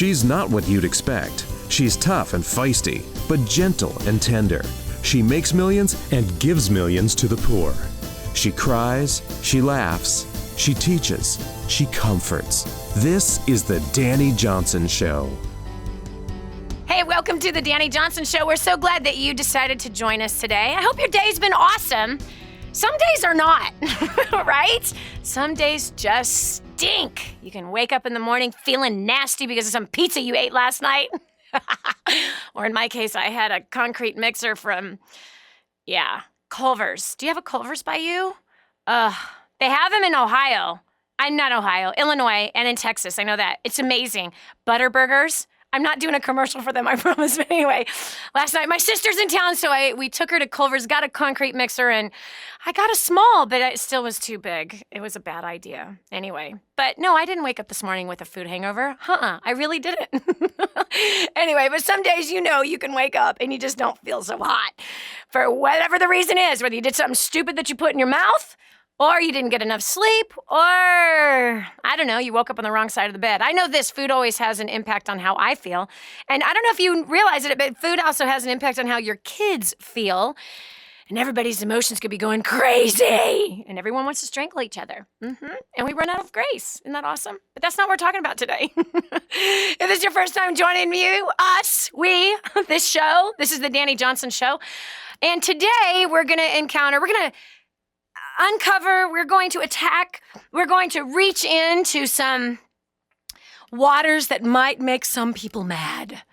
She's not what you'd expect. She's tough and feisty, but gentle and tender. She makes millions and gives millions to the poor. She cries, she laughs, she teaches, she comforts. This is the Dani Johnson Show. Hey, welcome to the Dani Johnson Show. We're so glad that you decided to join us today. I hope your day's been awesome. Some days are not, right? Some days just stink. You can wake up in the morning feeling nasty because of some pizza you ate last night. Or in my case, I had a concrete mixer from, Culver's. Do you have a Culver's by you? They have them in Ohio. I'm not Ohio, Illinois, and in Texas. I know that. It's amazing. Butter burgers. I'm not doing a commercial for them, I promise. But anyway, last night, my sister's in town, so we took her to Culver's, got a concrete mixer, and I got a small, but it still was too big. It was a bad idea. Anyway, but no, I didn't wake up this morning with a food hangover. I really didn't. Anyway, but some days, you can wake up and you just don't feel so hot for whatever the reason is, whether you did something stupid that you put in your mouth, or you didn't get enough sleep, or, I don't know, you woke up on the wrong side of the bed. I know this, food always has an impact on how I feel. And I don't know if you realize it, but food also has an impact on how your kids feel. And everybody's emotions could be going crazy. And everyone wants to strangle each other. And we run out of grace. Isn't that awesome? But that's not what we're talking about today. If this is your first time joining this show, this is the Dani Johnson Show. And today we're going to uncover, we're going to attack, we're going to reach into some waters that might make some people mad.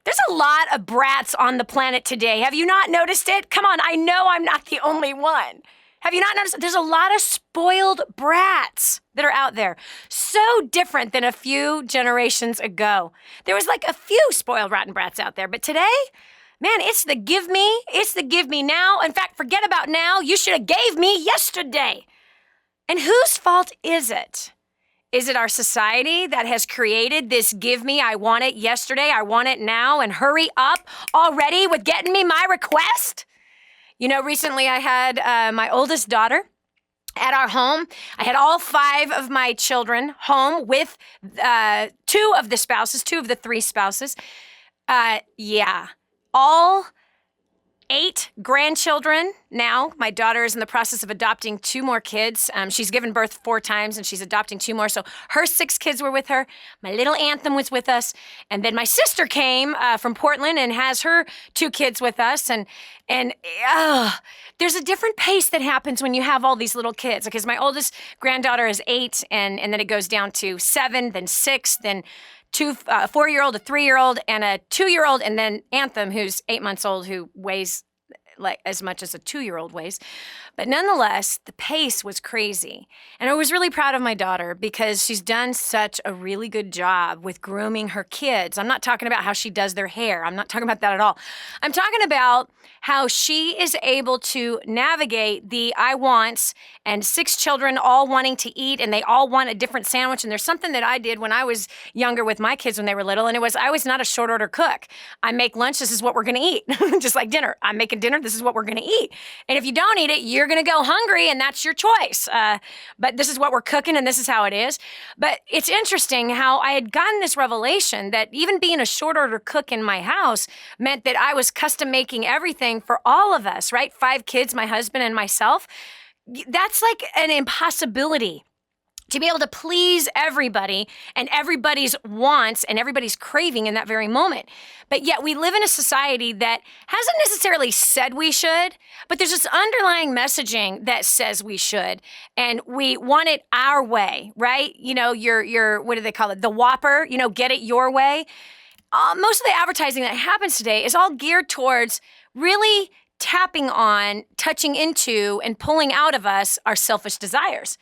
There's a lot of brats on the planet today. Have you not noticed it? Come on, I know I'm not the only one. Have you not noticed it? There's a lot of spoiled brats that are out there. So different than a few generations ago. There was like a few spoiled rotten brats out there, but today, man, it's the give me now. In fact, forget about now. You should have gave me yesterday. And whose fault is it? Is it our society that has created this give me, I want it yesterday, I want it now, and hurry up already with getting me my request? Recently I had my oldest daughter at our home. I had all 5 of my children home with 2 of the 3 spouses. All 8 grandchildren now. My daughter is in the process of adopting 2 more kids. She's given birth 4 times and she's adopting 2 more. So her 6 kids were with her. My little Anthem was with us. And then my sister came from Portland and has her 2 kids with us. And there's a different pace that happens when you have all these little kids. Because my oldest granddaughter is 8 and then it goes down to 7, then 6, then 4-year-old, a 3-year-old, and a 2-year-old, and then Anthem, who's 8 months old, who weighs like as much as a 2-year-old weighs. But nonetheless, the pace was crazy. And I was really proud of my daughter because she's done such a really good job with grooming her kids. I'm not talking about how she does their hair. I'm not talking about that at all. I'm talking about how she is able to navigate the I wants and 6 children all wanting to eat and they all want a different sandwich. And there's something that I did when I was younger with my kids when they were little, and it was I was not a short order cook. I make lunch, this is what we're going to eat. Just like dinner. I'm making dinner, this is what we're going to eat. And if you don't eat it, you're going to go hungry and that's your choice. But this is what we're cooking and this is how it is. But it's interesting how I had gotten this revelation that even being a short order cook in my house meant that I was custom making everything for all of us, right? 5 kids, my husband and myself. That's like an impossibility. To be able to please everybody and everybody's wants and everybody's craving in that very moment. But yet we live in a society that hasn't necessarily said we should, but there's this underlying messaging that says we should. And we want it our way, right? Your what do they call it? The Whopper, get it your way. Most of the advertising that happens today is all geared towards really tapping on, touching into, and pulling out of us our selfish desires.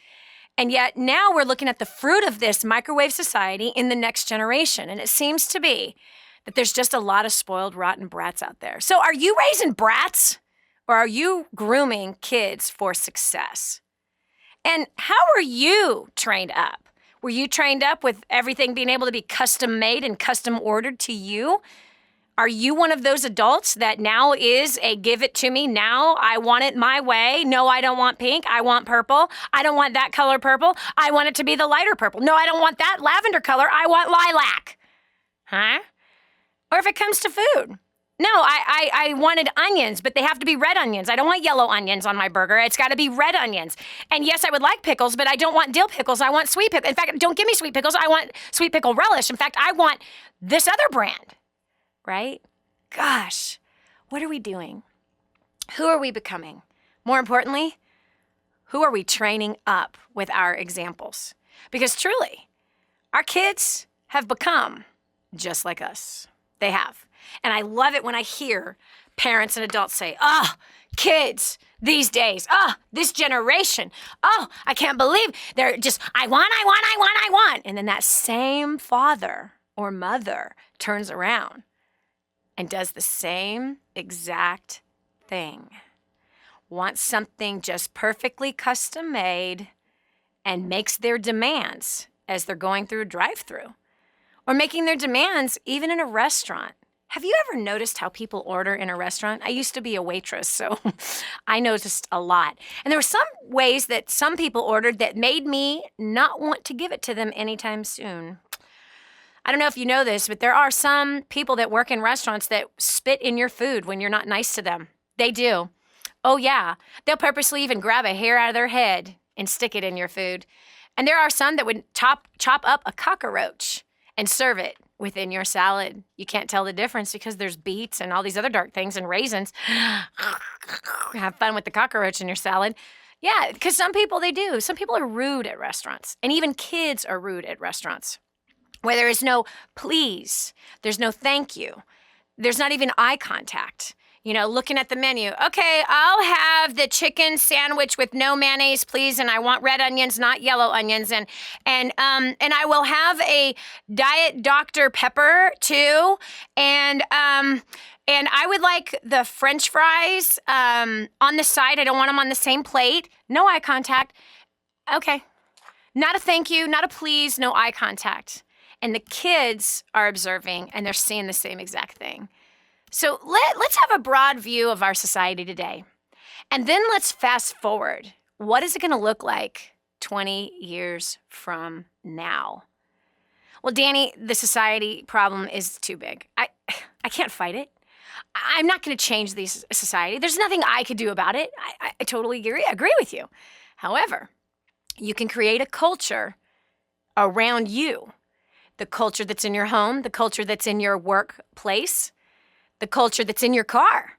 And yet now we're looking at the fruit of this microwave society in the next generation. And it seems to be that there's just a lot of spoiled, rotten brats out there. So are you raising brats or are you grooming kids for success? And how are you trained up? Were you trained up with everything being able to be custom made and custom ordered to you? Are you one of those adults that now is a give it to me now? I want it my way. No, I don't want pink. I want purple. I don't want that color purple. I want it to be the lighter purple. No, I don't want that lavender color. I want lilac. Huh? Or if it comes to food. No, I wanted onions, but they have to be red onions. I don't want yellow onions on my burger. It's got to be red onions. And yes, I would like pickles, but I don't want dill pickles. I want sweet pickles. In fact, don't give me sweet pickles. I want sweet pickle relish. In fact, I want this other brand, right? Gosh, what are we doing? Who are we becoming? More importantly, who are we training up with our examples? Because truly, our kids have become just like us. They have. And I love it when I hear parents and adults say, oh, kids these days, oh, this generation, oh, I can't believe they're just, I want. And then that same father or mother turns around and does the same exact thing. Wants something just perfectly custom made and makes their demands as they're going through a drive-through or making their demands even in a restaurant. Have you ever noticed how people order in a restaurant? I used to be a waitress, so I noticed a lot. And there were some ways that some people ordered that made me not want to give it to them anytime soon. I don't know if you know this, but there are some people that work in restaurants that spit in your food when you're not nice to them. They do. Oh, yeah. They'll purposely even grab a hair out of their head and stick it in your food. And there are some that would chop up a cockroach and serve it within your salad. You can't tell the difference because there's beets and all these other dark things and raisins. Have fun with the cockroach in your salad. Yeah, because some people, they do. Some people are rude at restaurants. And even kids are rude at restaurants. Where there is no please, there's no thank you. There's not even eye contact. You know, looking at the menu. Okay, I'll have the chicken sandwich with no mayonnaise, please, and I want red onions, not yellow onions, and I will have a Diet Dr. Pepper too, and I would like the French fries on the side. I don't want them on the same plate. No eye contact. Okay, not a thank you, not a please, no eye contact. And the kids are observing, and they're seeing the same exact thing. So let's have a broad view of our society today. And then let's fast forward. What is it going to look like 20 years from now? Well, Dani, the society problem is too big. I can't fight it. I'm not going to change this society. There's nothing I could do about it. I totally agree with you. However, you can create a culture around you. The culture that's in your home, the culture that's in your workplace, the culture that's in your car.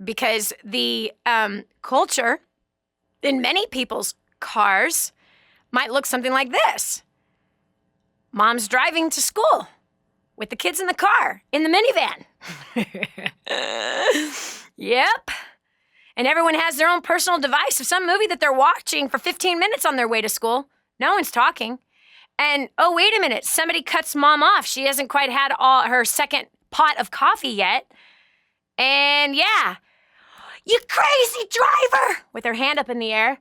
Because the culture in many people's cars might look something like this. Mom's driving to school with the kids in the car, in the minivan. Yep. And everyone has their own personal device of some movie that they're watching for 15 minutes on their way to school. No one's talking. And, oh, wait a minute, somebody cuts mom off. She hasn't quite had her second pot of coffee yet. And yeah, you crazy driver, with her hand up in the air.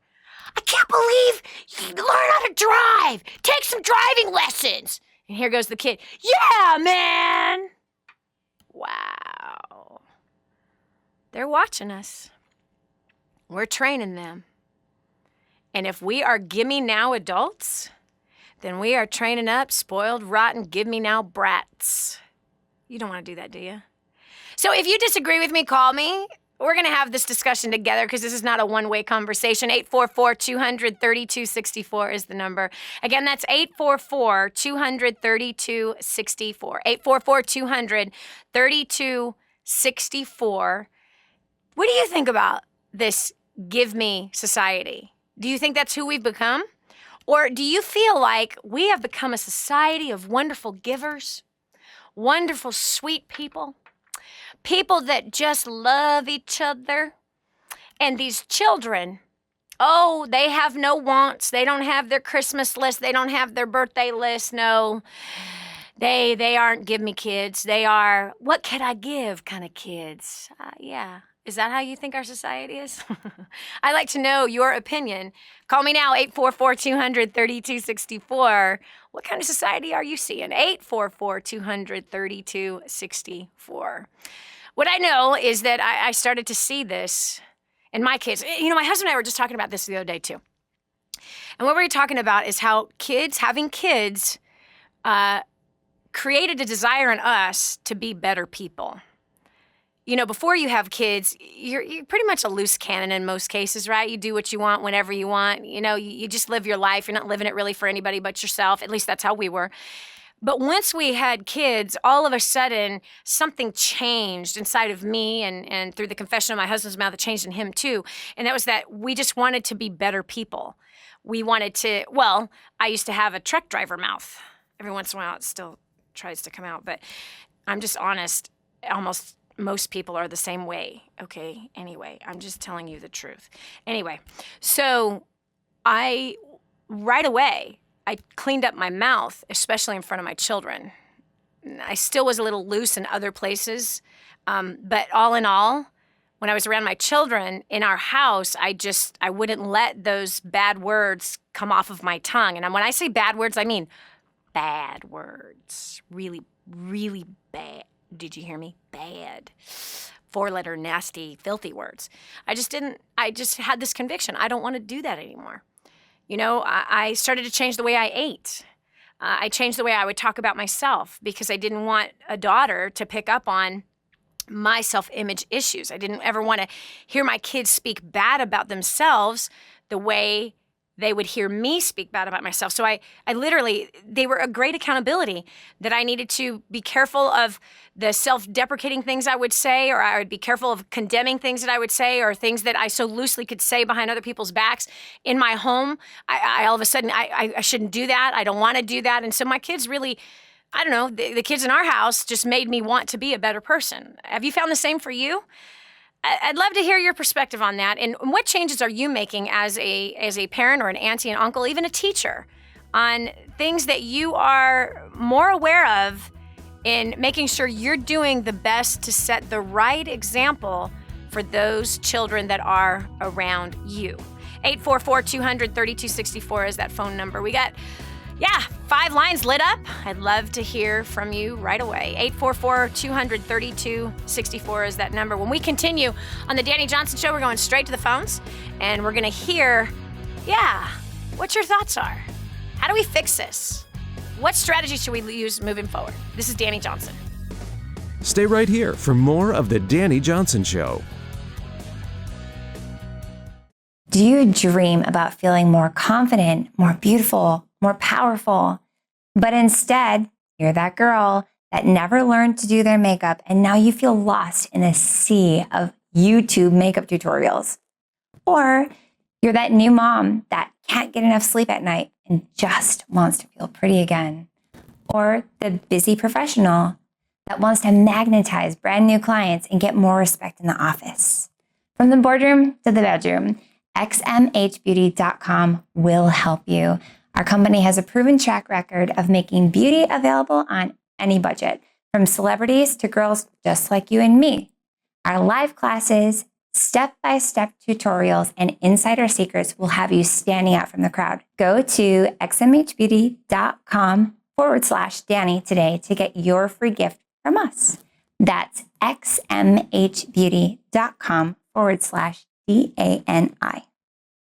I can't believe you learn how to drive. Take some driving lessons. And here goes the kid. Yeah, man. Wow. They're watching us. We're training them. And if we are gimme now adults, then we are training up spoiled, rotten, give me now brats. You don't want to do that, do you? So if you disagree with me, call me. We're going to have this discussion together because this is not a one-way conversation. 844-200-3264 is the number. Again, that's 844-200-3264. 844-200-3264. What do you think about this give me society? Do you think that's who we've become? Or do you feel like we have become a society of wonderful givers, wonderful, sweet people, people that just love each other? And these children, oh, they have no wants. They don't have their Christmas list. They don't have their birthday list. No, they aren't give me kids. They are, what can I give kind of kids. Yeah. Is that how you think our society is? I'd like to know your opinion. Call me now, 844-200-3264. What kind of society are you seeing? 844-200-3264. What I know is that I started to see this in my kids. You know, my husband and I were just talking about this the other day, too. And what we were talking about is how having kids created a desire in us to be better people. You know, before you have kids, you're pretty much a loose cannon in most cases, right? You do what you want whenever you want. You know, you just live your life. You're not living it really for anybody but yourself. At least that's how we were. But once we had kids, all of a sudden, something changed inside of me and through the confession of my husband's mouth, it changed in him too. And that was that we just wanted to be better people. We wanted to, well, I used to have a truck driver mouth. Every once in a while, it still tries to come out. But I'm just honest, almost most people are the same way. Okay, anyway, I'm just telling you the truth. Anyway, so right away, I cleaned up my mouth, especially in front of my children. I still was a little loose in other places, but all in all, when I was around my children in our house, I wouldn't let those bad words come off of my tongue. And when I say bad words, I mean bad words. Really, really bad. Did you hear me? Bad. 4-letter, nasty, filthy words. I just had this conviction. I don't want to do that anymore. You know, I started to change the way I ate. I changed the way I would talk about myself because I didn't want a daughter to pick up on my self-image issues. I didn't ever want to hear my kids speak bad about themselves the way they would hear me speak bad about myself. So I literally, they were a great accountability that I needed to be careful of the self-deprecating things I would say, or I would be careful of condemning things that I would say, or things that I so loosely could say behind other people's backs in my home. I all of a sudden, I shouldn't do that. I don't want to do that. And so my kids really, I don't know, the kids in our house just made me want to be a better person. Have you found the same for you? I'd love to hear your perspective on that. And what changes are you making as a parent or an auntie and uncle, even a teacher, on things that you are more aware of in making sure you're doing the best to set the right example for those children that are around you? 844-200-3264 is that phone number. We got 5 lines lit up. I'd love to hear from you right away. 844-200-3264 is that number. When we continue on the Dani Johnson Show, we're going straight to the phones, and we're going to hear, what your thoughts are. How do we fix this? What strategy should we use moving forward? This is Dani Johnson. Stay right here for more of the Dani Johnson Show. Do you dream about feeling more confident, more beautiful, more powerful, but instead you're that girl that never learned to do their makeup and now you feel lost in a sea of YouTube makeup tutorials? Or you're that new mom that can't get enough sleep at night and just wants to feel pretty again? Or the busy professional that wants to magnetize brand new clients and get more respect in the office? From the boardroom to the bedroom, xmhbeauty.com will help you. Our company has a proven track record of making beauty available on any budget, from celebrities to girls just like you and me. Our live classes, step-by-step tutorials, and insider secrets will have you standing out from the crowd. Go to xmhbeauty.com/Dani today to get your free gift from us. That's xmhbeauty.com/DANI.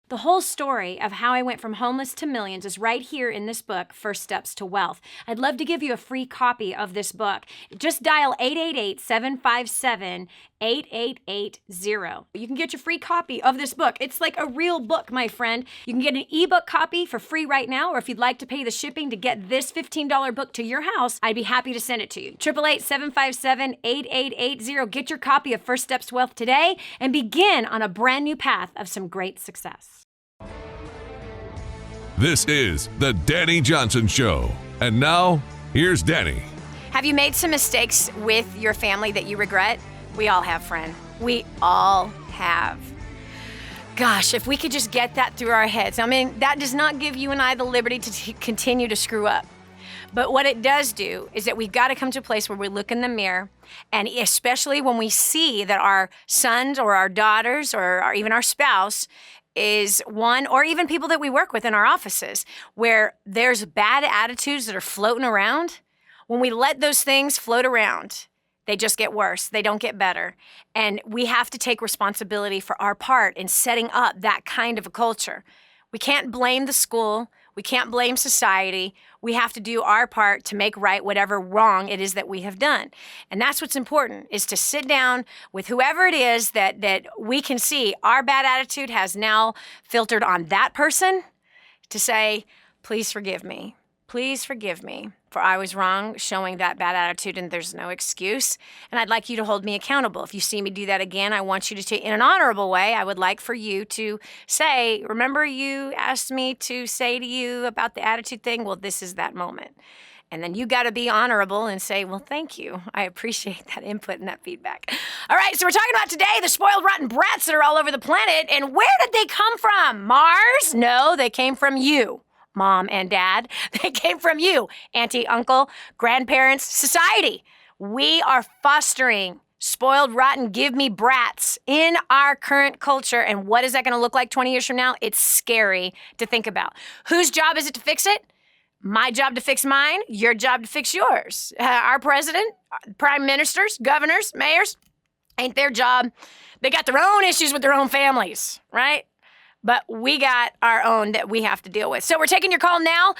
The whole story of how I went from homeless to millions is right here in this book, First Steps to Wealth. I'd love to give you a free copy of this book. Just dial 888-757-8880. You can get your free copy of this book. It's like a real book, my friend. You can get an ebook copy for free right now, or if you'd like to pay the shipping to get this $15 book to your house, I'd be happy to send it to you. 888-757-8880. Get your copy of First Steps to Wealth today and begin on a brand new path of some great success. This is the Dani Johnson Show. And now, here's Dani. Have you made some mistakes with your family that you regret? We all have, friend. We all have. Gosh, if we could just get that through our heads. I mean, that does not give you and I the liberty to continue to screw up. But what it does do is that we've got to come to a place where we look in the mirror, and especially when we see that our sons or our daughters or even our spouse is one, or even people that we work with in our offices, where there's bad attitudes that are floating around. When we let those things float around, they just get worse. They don't get better. And we have to take responsibility for our part in setting up that kind of a culture. We can't blame the school. We can't blame society. We have to do our part to make right whatever wrong it is that we have done. And that's what's important, is to sit down with whoever it is that we can see our bad attitude has now filtered on that person, to say, please forgive me. Please forgive me, for I was wrong showing that bad attitude, and there's no excuse. And I'd like you to hold me accountable. If you see me do that again, I want you to take, in an honorable way, I would like for you to say, remember you asked me to say to you about the attitude thing? Well, this is that moment. And then you got to be honorable and say, well, thank you. I appreciate that input and that feedback. All right, so we're talking about today the spoiled, rotten brats that are all over the planet. And where did they come from? Mars? No, they came from you. Mom and dad, they came from you, auntie, uncle, grandparents, society. We are fostering spoiled, rotten, give me brats in our current culture. And what is that going to look like 20 years from now? It's scary to think about. Whose job is it to fix it? My job to fix mine, your job to fix yours. Our president, prime ministers, governors, mayors, ain't their job. They got their own issues with their own families, right? But we got our own that we have to deal with. So we're taking your call now,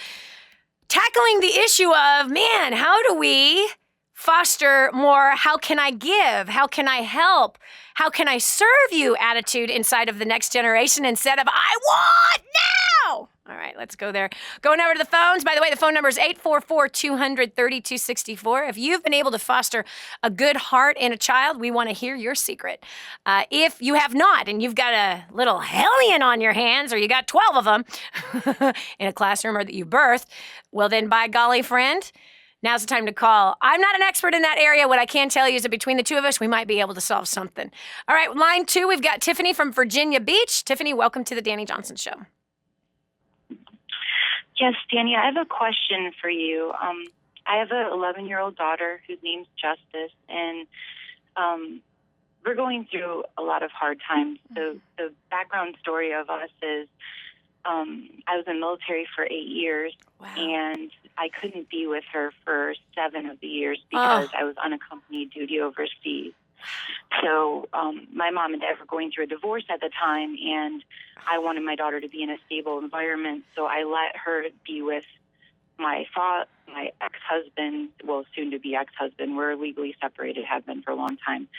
tackling the issue of, man, how do we foster more how can I give, how can I help, how can I serve you attitude inside of the next generation instead of I want now. All right, let's go there. Going over to the phones. By the way, the phone number is 844-200-3264. If you've been able to foster a good heart in a child, we want to hear your secret. If you have not, and you've got a little hellion on your hands, or you got 12 of them in a classroom, or that you birthed, well then, by golly, friend, now's the time to call. I'm not an expert in that area. What I can tell you is that between the two of us, we might be able to solve something. All right, line 2, we've got Tiffany from Virginia Beach. Tiffany, welcome to the Dani Johnson Show. Yes, Dani, I have a question for you. I have an 11-year-old daughter whose name's Justice, and we're going through a lot of hard times. The background story of us is I was in the military for 8 years, wow, and I couldn't be with her for 7 of the years because I was unaccompanied duty overseas. So my mom and dad were going through a divorce at the time, and I wanted my daughter to be in a stable environment, so I let her be with my ex-husband, well, soon-to-be ex-husband. We're legally separated, have been for a long time,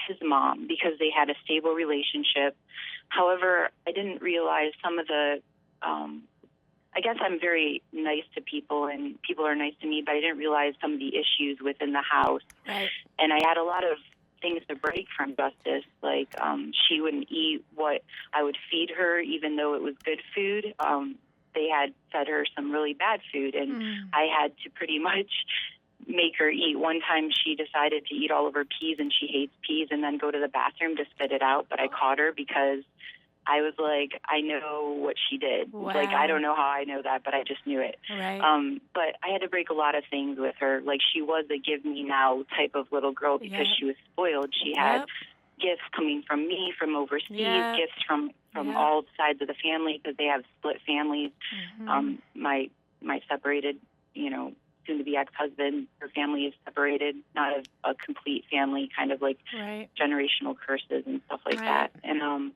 his mom, because they had a stable relationship. However, I didn't realize some of the I guess I'm very nice to people, and people are nice to me, but I didn't realize some of the issues within the house. Right. And I had a lot of things to break from Justice, like she wouldn't eat what I would feed her, even though it was good food. They had fed her some really bad food, and I had to pretty much make her eat. One time she decided to eat all of her peas, and she hates peas, and then go to the bathroom to spit it out, but I caught her because I was like, I know what she did. Wow. Like, I don't know how I know that, but I just knew it. Right. But I had to break a lot of things with her. Like, she was a give me now type of little girl because she was spoiled. She had gifts coming from me from overseas, gifts from all sides of the family because they have split families. My separated, soon to be ex-husband, her family is separated, not a complete family, kind of like generational curses and stuff like that. And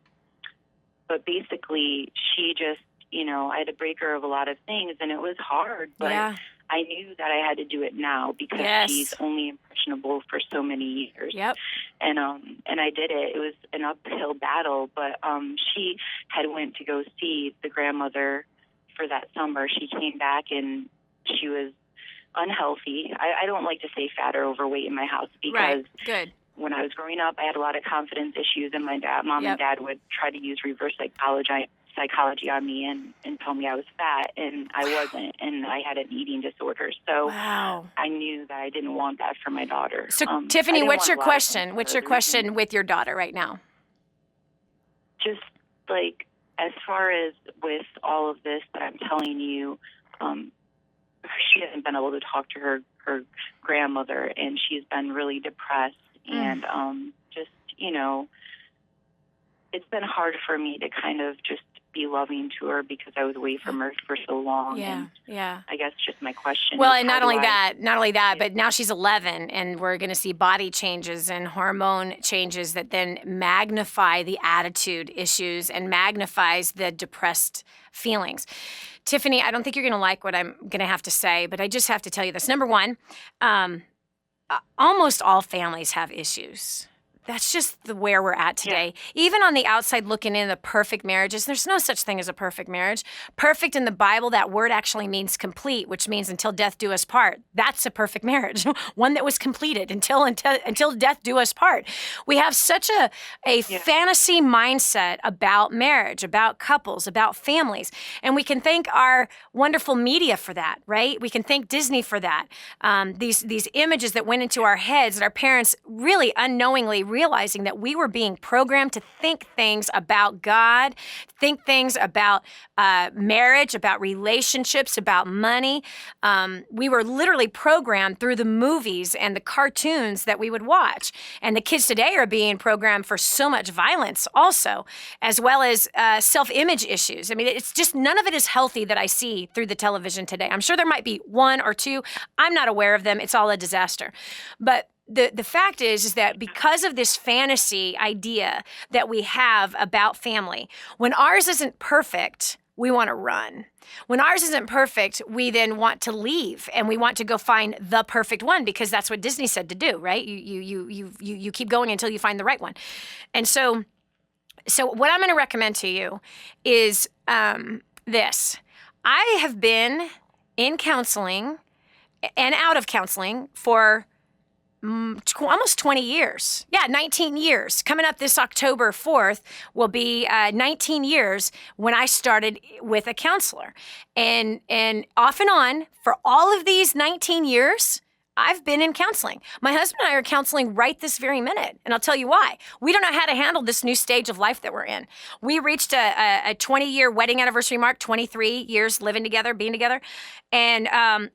but basically, she just, I had to break her of a lot of things, and it was hard, but I knew that I had to do it now because she's only impressionable for so many years. Yep. And I did it. It was an uphill battle, but she had went to go see the grandmother for that summer. She came back, and she was unhealthy. I don't like to say fat or overweight in my house because when I was growing up, I had a lot of confidence issues, and my mom and dad would try to use reverse psychology on me and tell me I was fat, and I wasn't, and I had an eating disorder. So I knew that I didn't want that for my daughter. So, Tiffany, what's your question? What's your question with your daughter right now? Just like, as far as with all of this that I'm telling you, she hasn't been able to talk to her grandmother, and she's been really depressed. And just, it's been hard for me to kind of just be loving to her because I was away from her for so long. I guess just my question. Well, and not only that, but now she's 11, and we're going to see body changes and hormone changes that then magnify the attitude issues and magnifies the depressed feelings. Tiffany, I don't think you're going to like what I'm going to have to say, but I just have to tell you this. Number one, almost all families have issues. That's just where we're at today. Yeah. Even on the outside looking in, the perfect marriages, there's no such thing as a perfect marriage. Perfect in the Bible, that word actually means complete, which means until death do us part. That's a perfect marriage, one that was completed until death do us part. We have such a fantasy mindset about marriage, about couples, about families. And we can thank our wonderful media for that, right? We can thank Disney for that. These images that went into our heads that our parents really unknowingly realizing that we were being programmed to think things about God, think things about marriage, about relationships, about money. We were literally programmed through the movies and the cartoons that we would watch. And the kids today are being programmed for so much violence also, as well as self-image issues. I mean, it's just none of it is healthy that I see through the television today. I'm sure there might be one or two. I'm not aware of them. It's all a disaster. But the fact is that because of this fantasy idea that we have about family, when ours isn't perfect, we want to run. When ours isn't perfect, we then want to leave and we want to go find the perfect one because that's what Disney said to do, right? You keep going until you find the right one. And so what I'm going to recommend to you is this. I have been in counseling and out of counseling for almost 20 years. Yeah, 19 years. Coming up this October 4th will be 19 years when I started with a counselor. And off and on, for all of these 19 years, I've been in counseling. My husband and I are counseling right this very minute, and I'll tell you why. We don't know how to handle this new stage of life that we're in. We reached a 20-year wedding anniversary mark, 23 years living together, being together, and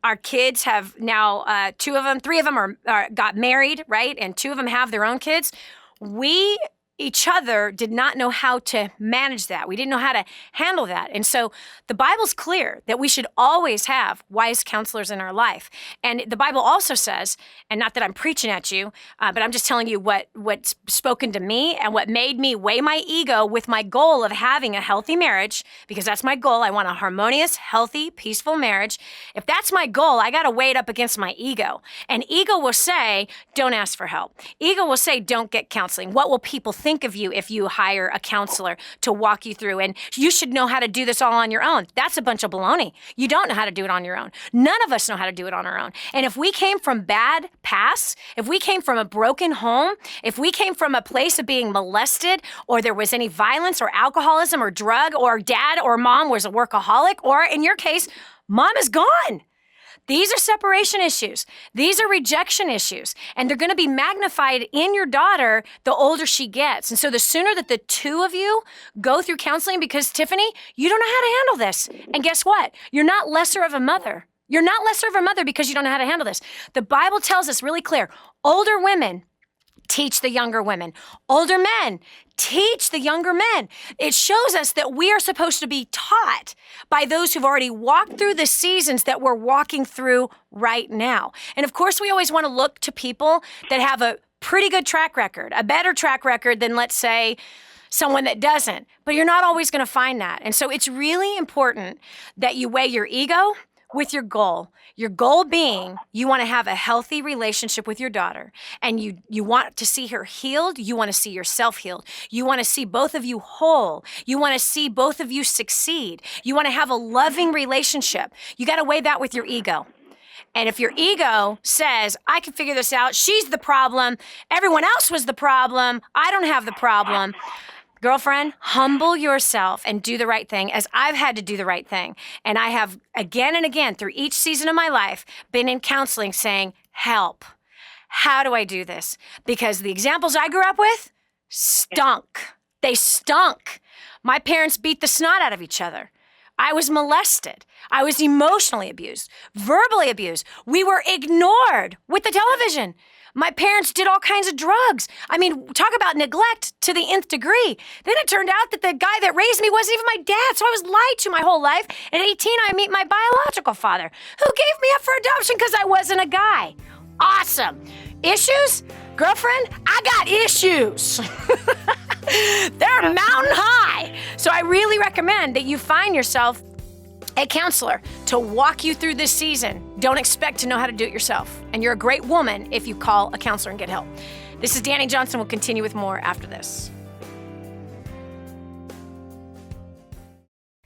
our kids have now, three of them got married, right, and two of them have their own kids. We each other did not know how to manage that. We didn't know how to handle that. And so the Bible's clear that we should always have wise counselors in our life. And the Bible also says, and not that I'm preaching at you, but I'm just telling you what's spoken to me and what made me weigh my ego with my goal of having a healthy marriage, because that's my goal. I want a harmonious, healthy, peaceful marriage. If that's my goal, I got to weigh it up against my ego. And ego will say, don't ask for help. Ego will say, don't get counseling. What will people think of you if you hire a counselor to walk you through? And you should know how to do this all on your own. That's a bunch of baloney. You don't know how to do it on your own. None of us know how to do it on our own. And if we came from bad pasts, if we came from a broken home, if we came from a place of being molested, or there was any violence or alcoholism or drug, or dad or mom was a workaholic, or in your case, mom is gone. These are separation issues. These are rejection issues. And they're going to be magnified in your daughter the older she gets. And so the sooner that the two of you go through counseling, because Tiffany, you don't know how to handle this. And guess what? You're not lesser of a mother. You're not lesser of a mother because you don't know how to handle this. The Bible tells us really clear, older women teach the younger women. Older men teach the younger men. It shows us that we are supposed to be taught by those who've already walked through the seasons that we're walking through right now. And of course, we always want to look to people that have a pretty good track record, a better track record than, let's say, someone that doesn't. But you're not always going to find that. And so it's really important that you weigh your ego with your goal. Your goal being you want to have a healthy relationship with your daughter, and you want to see her healed. You want to see yourself healed. You want to see both of you whole. You want to see both of you succeed. You want to have a loving relationship. You got to weigh that with your ego. And if your ego says, I can figure this out, she's the problem, everyone else was the problem, I don't have the problem, girlfriend, humble yourself and do the right thing, as I've had to do the right thing. And I have again and again through each season of my life been in counseling saying, help. How do I do this? Because the examples I grew up with stunk. They stunk. My parents beat the snot out of each other. I was molested. I was emotionally abused, verbally abused. We were ignored with the television. My parents did all kinds of drugs. I mean, talk about neglect to the nth degree. Then it turned out that the guy that raised me wasn't even my dad, so I was lied to my whole life. At 18, I meet my biological father, who gave me up for adoption because I wasn't a guy. Awesome. Issues? Girlfriend, I got issues. They're mountain high. So I really recommend that you find yourself a counselor to walk you through this season. Don't expect to know how to do it yourself. And you're a great woman if you call a counselor and get help. This is Dani Johnson. We'll continue with more after this.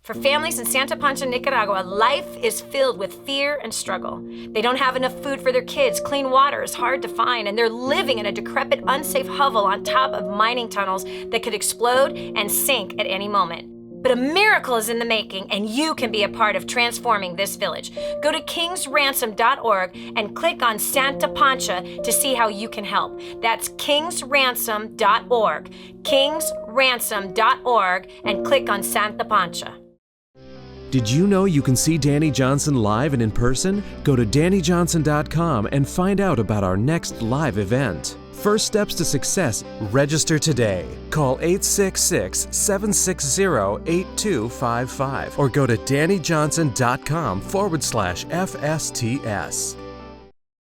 For families in Santa Pancha, Nicaragua, life is filled with fear and struggle. They don't have enough food for their kids, clean water is hard to find, and they're living in a decrepit, unsafe hovel on top of mining tunnels that could explode and sink at any moment. But a miracle is in the making, and you can be a part of transforming this village. Go to kingsransom.org and click on Santa Pancha to see how you can help. That's kingsransom.org, kingsransom.org, and click on Santa Pancha. Did you know you can see Dani Johnson live and in person? Go to DaniJohnson.com and find out about our next live event. First steps to success. Register today. Call 866-760-8255 or go to DaniJohnson.com/FSTS.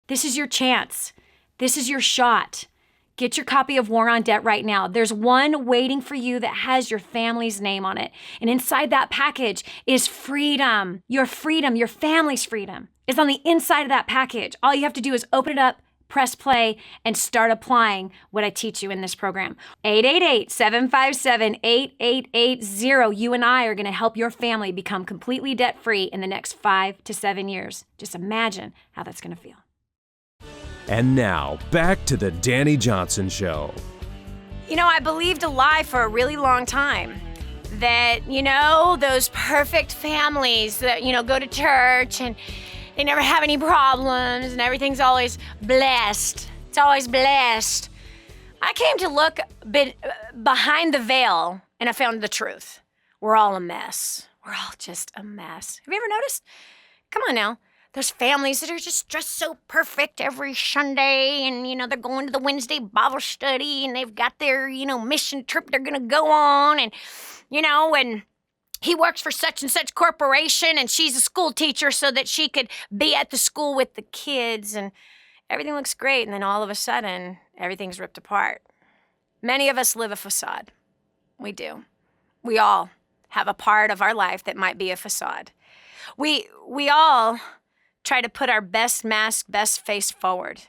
This is your chance. This is your shot. Get your copy of War on Debt right now. There's one waiting for you that has your family's name on it. And inside that package is freedom. Your freedom, your family's freedom is on the inside of that package. All you have to do is open it up, press play, and start applying what I teach you in this program. 888-757-8880. You and I are going to help your family become completely debt-free in the next 5 to 7 years. Just imagine how that's going to feel. And now, back to the Dani Johnson Show. You know, I believed a lie for a really long time that, those perfect families that, go to church and they never have any problems and everything's always blessed. It's always blessed. I came to look behind the veil and I found the truth. We're all a mess. We're all just a mess. Have you ever noticed? Come on now. Those families that are just dressed so perfect every Sunday and, they're going to the Wednesday Bible study and they've got their, mission trip they're going to go on and, and he works for such and such corporation and she's a school teacher so that she could be at the school with the kids and everything looks great. And then all of a sudden, everything's ripped apart. Many of us live a facade. We do. We all have a part of our life that might be a facade. We all try to put our best mask, best face forward.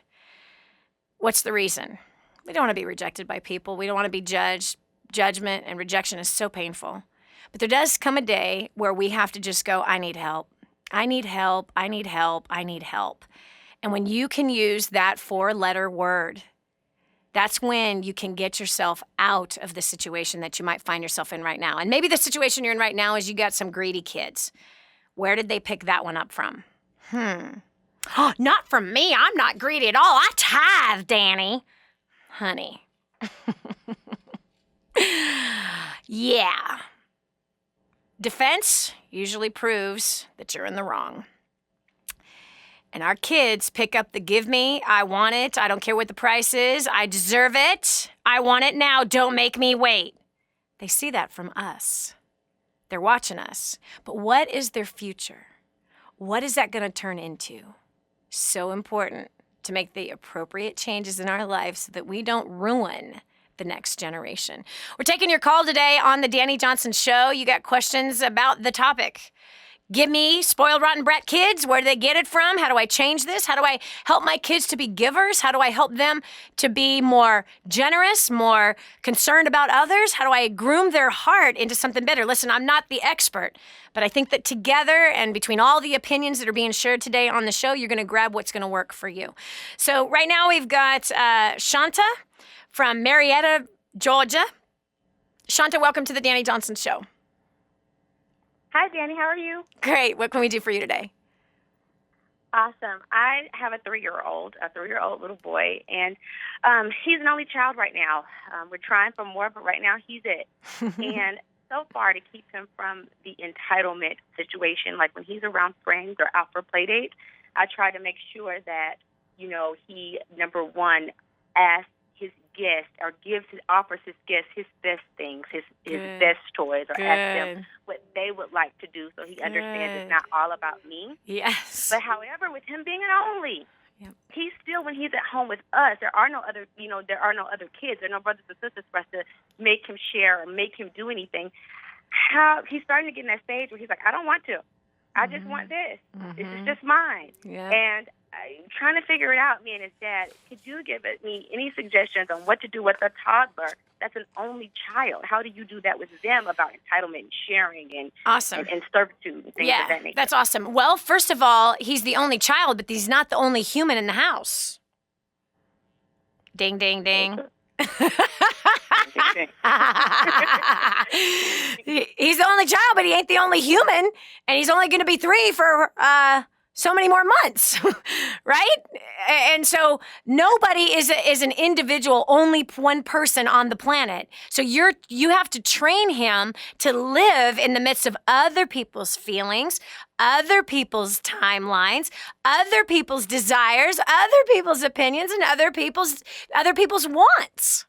What's the reason? We don't want to be rejected by people. We don't want to be judged. Judgment and rejection is so painful. But there does come a day where we have to just go, I need help. I need help. I need help. I need help. And when you can use that 4-letter word, that's when you can get yourself out of the situation that you might find yourself in right now. And maybe the situation you're in right now is you got some greedy kids. Where did they pick that one up from? Not from me. I'm not greedy at all. I tithe, Dani. Honey. Yeah. Defense usually proves that you're in the wrong. And our kids pick up the give me, I want it, I don't care what the price is, I deserve it, I want it now, don't make me wait. They see that from us. They're watching us. But what is their future? What is that going to turn into? So important to make the appropriate changes in our lives so that we don't ruin the next generation. We're taking your call today on the Dani Johnson Show. You got questions about the topic. Give me spoiled, rotten brat kids. Where do they get it from? How do I change this? How do I help my kids to be givers? How do I help them to be more generous, more concerned about others? How do I groom their heart into something better? Listen, I'm not the expert, but I think that together and between all the opinions that are being shared today on the show, you're going to grab what's going to work for you. So right now we've got Shanta from Marietta, Georgia. Shanta, welcome to the Dani Johnson Show. Hi, Dani. How are you? Great. What can we do for you today? Awesome. I have a 3-year-old little boy, and he's an only child right now. We're trying for more, but right now he's it. And so far, to keep him from the entitlement situation, like when he's around friends or out for play dates, I try to make sure that, he, number one, asks his guest or offers his guests his best things, his best toys, or asks them what they would like to do so he understands it's not all about me. Yes. But however, with him being an only, yep, he's still, when he's at home with us, there are no other kids, there are no brothers and sisters for us to make him share or make him do anything. He's starting to get in that stage where he's like, I don't want to. I just want this. This is just mine. Yeah. And I'm trying to figure it out, me and his dad. Could you give me any suggestions on what to do with a toddler that's an only child? How do you do that with them about entitlement and sharing and Awesome. and servitude and things of that nature? That's awesome. Well, first of all, he's the only child, but he's not the only human in the house. Ding, ding, ding. He's the only child, but he ain't the only human, and he's only going to be 3 for so many more months, right? And so nobody is an individual, only one person on the planet. So you have to train him to live in the midst of other people's feelings, other people's timelines, other people's desires, other people's opinions, and other people's wants.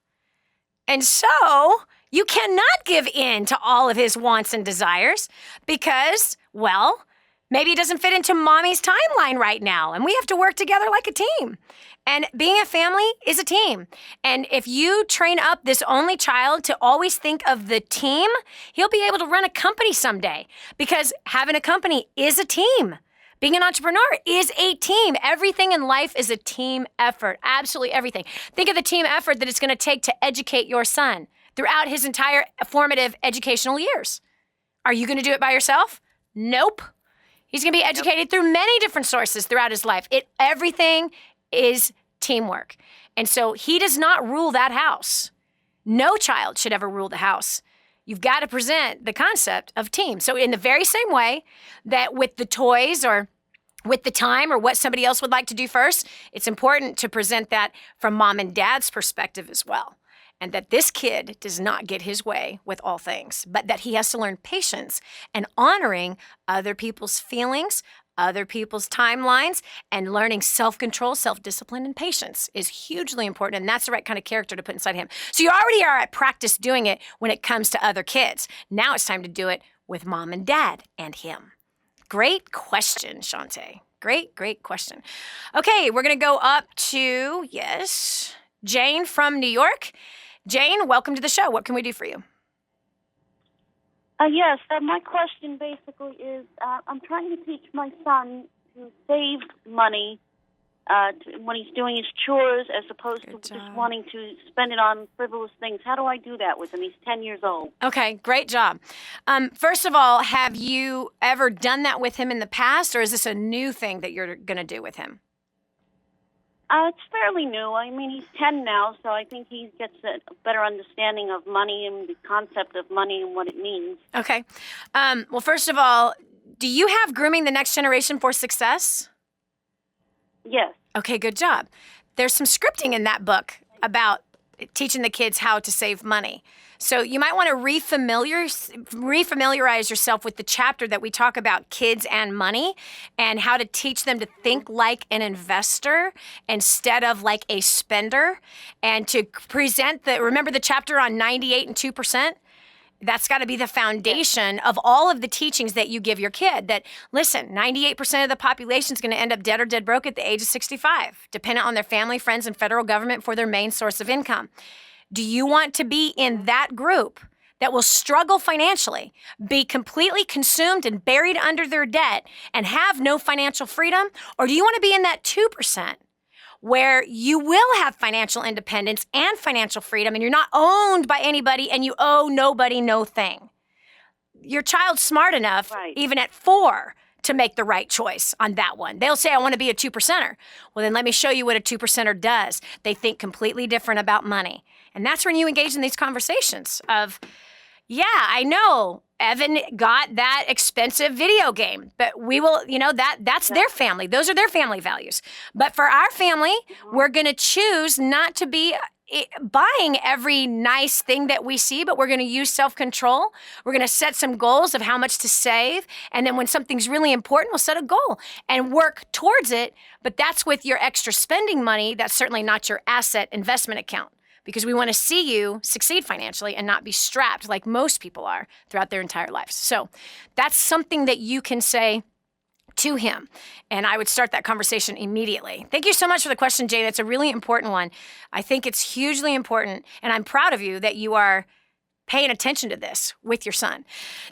And so you cannot give in to all of his wants and desires because, well, maybe it doesn't fit into mommy's timeline right now, and we have to work together like a team. And being a family is a team. And if you train up this only child to always think of the team, he'll be able to run a company someday because having a company is a team. Being an entrepreneur is a team. Everything in life is a team effort. Absolutely everything. Think of the team effort that it's going to take to educate your son throughout his entire formative educational years. Are you going to do it by yourself? Nope. He's going to be educated through many different sources throughout his life. Everything is teamwork. And so he does not rule that house. No child should ever rule the house. You've got to present the concept of team. So in the very same way that with the toys or with the time or what somebody else would like to do first, it's important to present that from mom and dad's perspective as well. And that this kid does not get his way with all things, but that he has to learn patience and honoring other people's feelings, other people's timelines, and learning self-control, self-discipline, and patience is hugely important. And that's the right kind of character to put inside him. So you already are at practice doing it when it comes to other kids. Now it's time to do it with mom and dad and him. Great question, Shantae. Great question. Okay, we're going to go up to, Jane from New York. Jane, welcome to the show. What can we do for you? Yes, my question basically is I'm trying to teach my son to save money when he's doing his chores as opposed to just wanting to spend it on frivolous things. How do I do that with him? He's 10 years old. Okay, great job. First of all, have you ever done that with him in the past, or is this a new thing that you're going to do with him? It's fairly new. I mean, he's 10 now, so I think he gets a better understanding of money and the concept of money and what it means. Okay. Well, first of all, do you have Grooming the Next Generation for Success? Yes. Okay, good job. There's some scripting in that book about teaching the kids how to save money. So you might want to refamiliarize yourself with the chapter that we talk about kids and money and how to teach them to think like an investor instead of like a spender, and to present remember the chapter on 98 and 2%? That's got to be the foundation of all of the teachings that you give your kid. That, listen, 98% of the population is going to end up dead or dead broke at the age of 65, dependent on their family, friends, and federal government for their main source of income. Do you want to be in that group that will struggle financially, be completely consumed and buried under their debt, and have no financial freedom? Or do you want to be in that 2%? Where you will have financial independence and financial freedom, and you're not owned by anybody, and you owe nobody no thing. Your child's smart enough, even at 4, to make the right choice on that one. They'll say, I want to be a 2%er. Well, then let me show you what a 2%er does. They think completely different about money. And that's when you engage in these conversations of, yeah, I know Evan got that expensive video game, but we will, that's their family. Those are their family values. But for our family, we're going to choose not to be buying every nice thing that we see, but we're going to use self-control. We're going to set some goals of how much to save. And then when something's really important, we'll set a goal and work towards it. But that's with your extra spending money. That's certainly not your asset investment account, because we want to see you succeed financially and not be strapped like most people are throughout their entire lives. So that's something that you can say to him. And I would start that conversation immediately. Thank you so much for the question, Jane. It's a really important one. I think it's hugely important. And I'm proud of you that you are paying attention to this with your son.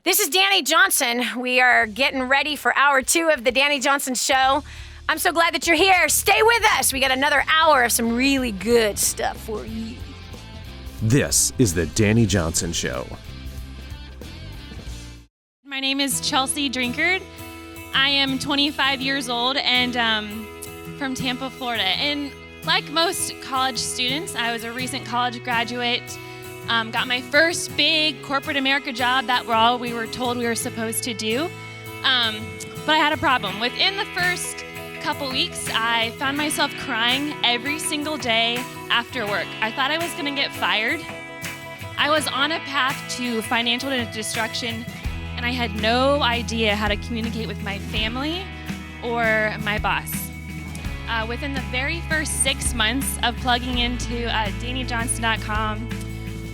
This is Dani Johnson. We are getting ready for hour 2 of the Dani Johnson Show. I'm so glad that you're here. Stay with us. We got another hour of some really good stuff for you. This is the Dani Johnson Show. My name is Chelsea Drinkard. I am 25 years old and from Tampa, Florida. And like most college students, I was a recent college graduate. Got my first big corporate America job that we were told we were supposed to do. But I had a problem. Within the first couple weeks, I found myself crying every single day after work. I thought I was going to get fired. I was on a path to financial destruction, and I had no idea how to communicate with my family or my boss. Within the very first 6 months of plugging into DaniJohnson.com,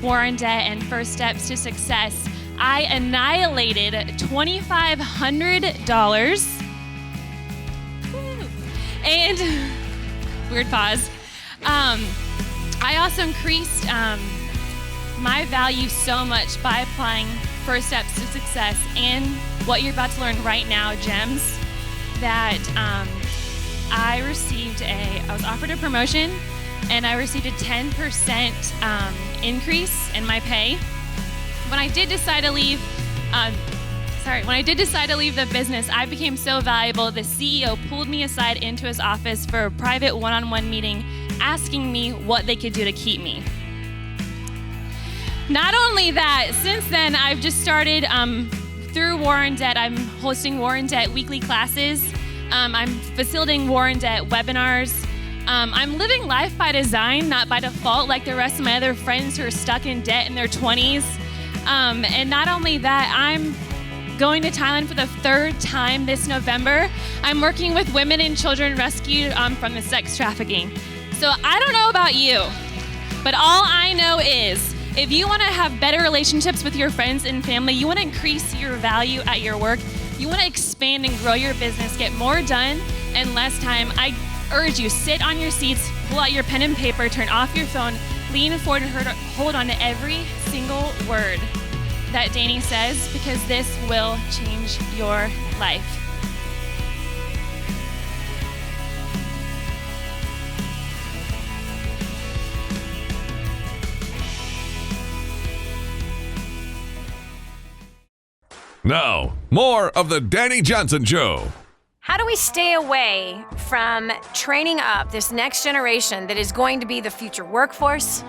War on Debt, and First Steps to Success, I annihilated $2,500. And, weird pause. I also increased my value so much by applying First Steps to Success and what you're about to learn right now, gems, that I was offered a promotion, and I received a 10% increase in my pay. When I did decide to leave the business, I became so valuable, the CEO pulled me aside into his office for a private one-on-one meeting, asking me what they could do to keep me. Not only that, since then, I've just started, through War on Debt, I'm hosting War on Debt weekly classes. I'm facilitating War on Debt webinars. I'm living life by design, not by default, like the rest of my other friends who are stuck in debt in their 20s. And not only that, I'm going to Thailand for the 3rd time this November. I'm working with women and children rescued from the sex trafficking. So I don't know about you, but all I know is if you want to have better relationships with your friends and family, you want to increase your value at your work, you want to expand and grow your business, get more done in less time, I urge you, sit on your seats, pull out your pen and paper, turn off your phone, lean forward and hold on to every single word that Dani says, because this will change your life. Now, more of the Dani Johnson Show. How do we stay away from training up this next generation that is going to be the future workforce,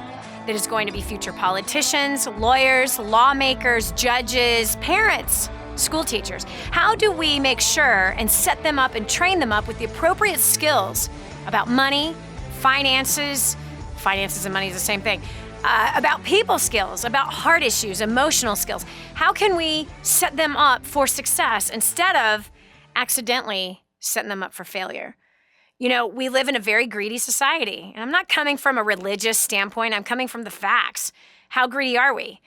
that is going to be future politicians, lawyers, lawmakers, judges, parents, school teachers? How do we make sure and set them up and train them up with the appropriate skills about money, finances and money is the same thing, about people skills, about heart issues, emotional skills? How can we set them up for success instead of accidentally setting them up for failure? You know, we live in a very greedy society, and I'm not coming from a religious standpoint. I'm coming from the facts. How greedy are we?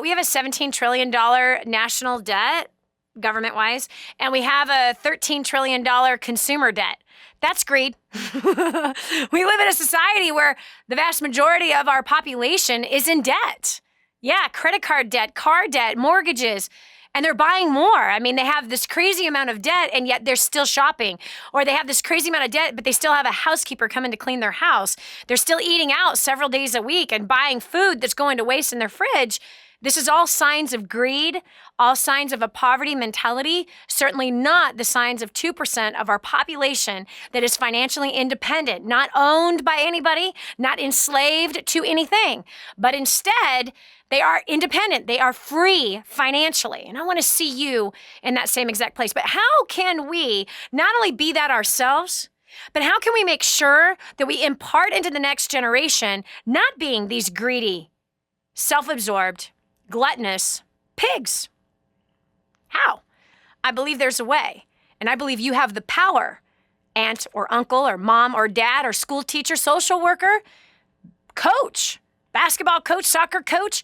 We have a $17 trillion national debt, government-wise, and we have a $13 trillion consumer debt. That's greed. We live in a society where the vast majority of our population is in debt. Yeah, credit card debt, car debt, mortgages. And they're buying more. I mean, they have this crazy amount of debt, and yet they're still shopping. Or they have this crazy amount of debt, but they still have a housekeeper coming to clean their house. They're still eating out several days a week and buying food that's going to waste in their fridge. This is all signs of greed, all signs of a poverty mentality, certainly not the signs of 2% of our population that is financially independent, not owned by anybody, not enslaved to anything, but instead, they are independent. They are free financially. And I want to see you in that same exact place. But how can we not only be that ourselves, but how can we make sure that we impart into the next generation not being these greedy, self-absorbed, gluttonous pigs? How? I believe there's a way. And I believe you have the power, aunt or uncle or mom or dad or school teacher, social worker, coach, basketball coach, soccer coach,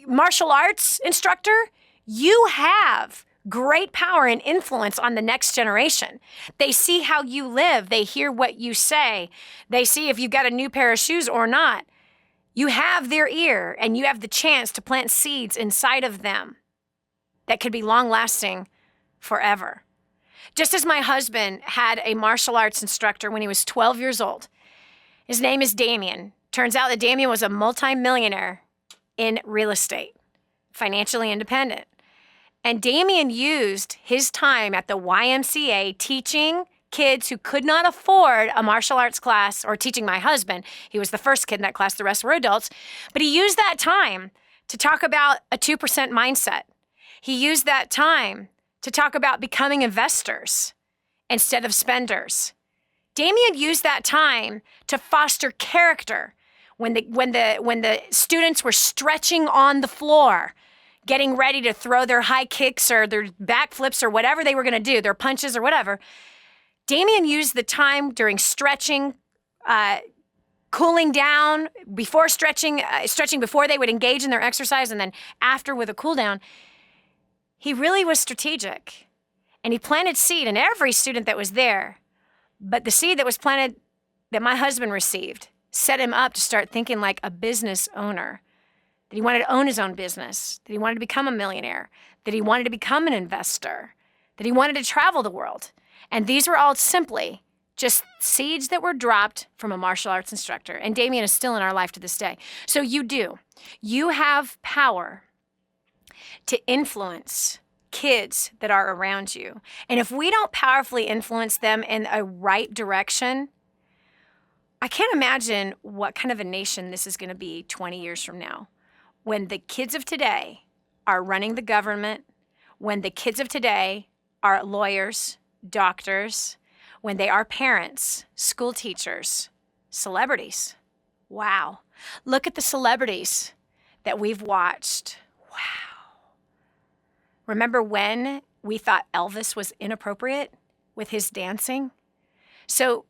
martial arts instructor. You have great power and influence on the next generation. They see how you live. They hear what you say. They see if you've got a new pair of shoes or not. You have their ear, and you have the chance to plant seeds inside of them that could be long-lasting forever. Just as my husband had a martial arts instructor when he was 12 years old. His name is Damien. Turns out that Damien was a multi-millionaire in real estate, financially independent. And Damien used his time at the YMCA teaching kids who could not afford a martial arts class, or teaching my husband. He was the first kid in that class, the rest were adults. But he used that time to talk about a 2% mindset. He used that time to talk about becoming investors instead of spenders. Damien used that time to foster character when the students were stretching on the floor, getting ready to throw their high kicks or their backflips or whatever they were going to do, their punches or whatever. Damien used the time during stretching, cooling down, before stretching before they would engage in their exercise, and then after with a cool down. He really was strategic, and he planted seed in every student that was there. But the seed that was planted, that my husband received, set him up to start thinking like a business owner, that he wanted to own his own business, that he wanted to become a millionaire, that he wanted to become an investor, that he wanted to travel the world. And these were all simply just seeds that were dropped from a martial arts instructor. And Damien is still in our life to this day. So you have power to influence kids that are around you. And if we don't powerfully influence them in a right direction, I can't imagine what kind of a nation this is going to be 20 years from now, when the kids of today are running the government, when the kids of today are lawyers, doctors, when they are parents, school teachers, celebrities. Wow. Look at the celebrities that we've watched. Wow. Remember when we thought Elvis was inappropriate with his dancing? So,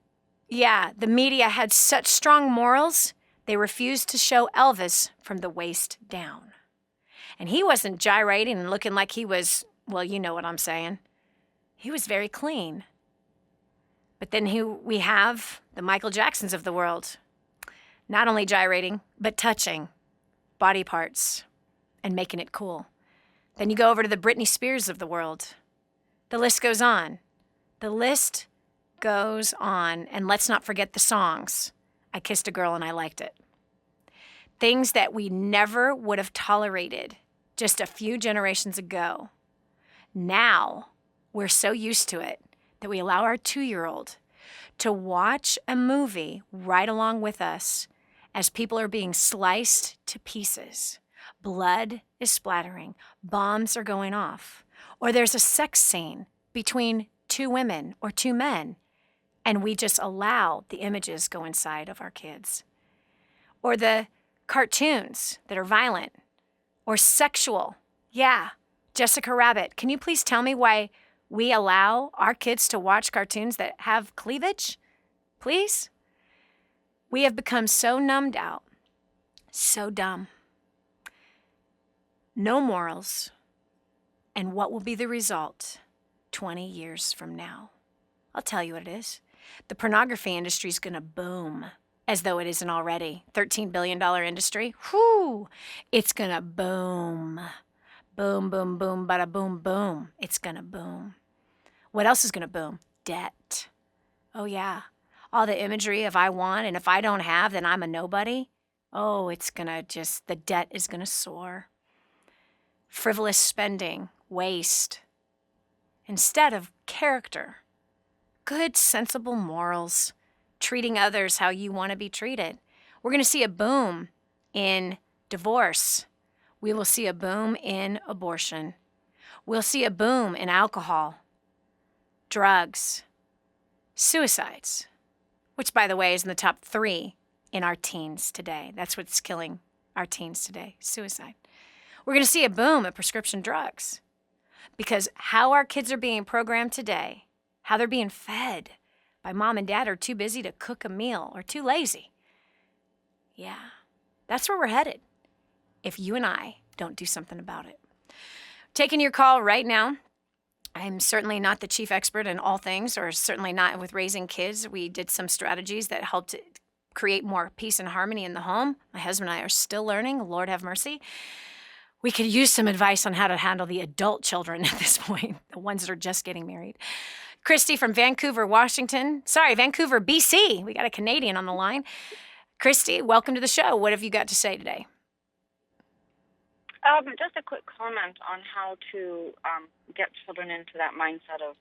yeah, the media had such strong morals, they refused to show Elvis from the waist down. And he wasn't gyrating and looking like he was, well, you know what I'm saying. He was very clean. But then we have the Michael Jacksons of the world, not only gyrating, but touching body parts and making it cool. Then you go over to the Britney Spears of the world. The list goes on. The list goes on. And let's not forget the songs. I Kissed a Girl and I Liked It. Things that we never would have tolerated just a few generations ago. Now, we're so used to it that we allow our 2-year-old to watch a movie right along with us as people are being sliced to pieces. Blood is splattering. Bombs are going off. Or there's a sex scene between 2 women or 2 men, and we just allow the images go inside of our kids. Or the cartoons that are violent or sexual. Yeah, Jessica Rabbit. Can you please tell me why we allow our kids to watch cartoons that have cleavage? Please? We have become so numbed out, so dumb. No morals. And what will be the result 20 years from now? I'll tell you what it is. The pornography industry is going to boom, as though it isn't already. $13 billion industry. Whoo! It's going to boom. Boom, boom, boom, bada boom, boom. It's going to boom. What else is going to boom? Debt. Oh, yeah. All the imagery of I want, and if I don't have, then I'm a nobody. Oh, it's going to just, the debt is going to soar. Frivolous spending, waste. Instead of character, good, sensible morals, treating others how you want to be treated. We're going to see a boom in divorce. We will see a boom in abortion. We'll see a boom in alcohol, drugs, suicides, which, by the way, is in the top 3 in our teens today. That's what's killing our teens today, suicide. We're going to see a boom in prescription drugs because how our kids are being programmed today, how they're being fed by mom and dad are too busy to cook a meal or too lazy. Yeah, that's where we're headed if you and I don't do something about it. Taking your call right now. I'm certainly not the chief expert in all things, or certainly not with raising kids. We did some strategies that helped create more peace and harmony in the home. My husband and I are still learning. Lord have mercy. We could use some advice on how to handle the adult children at this point, the ones that are just getting married. Christy from Vancouver, Vancouver, BC. We got a Canadian on the line. Christy, welcome to the show. What have you got to say today? Just a quick comment on how to get children into that mindset of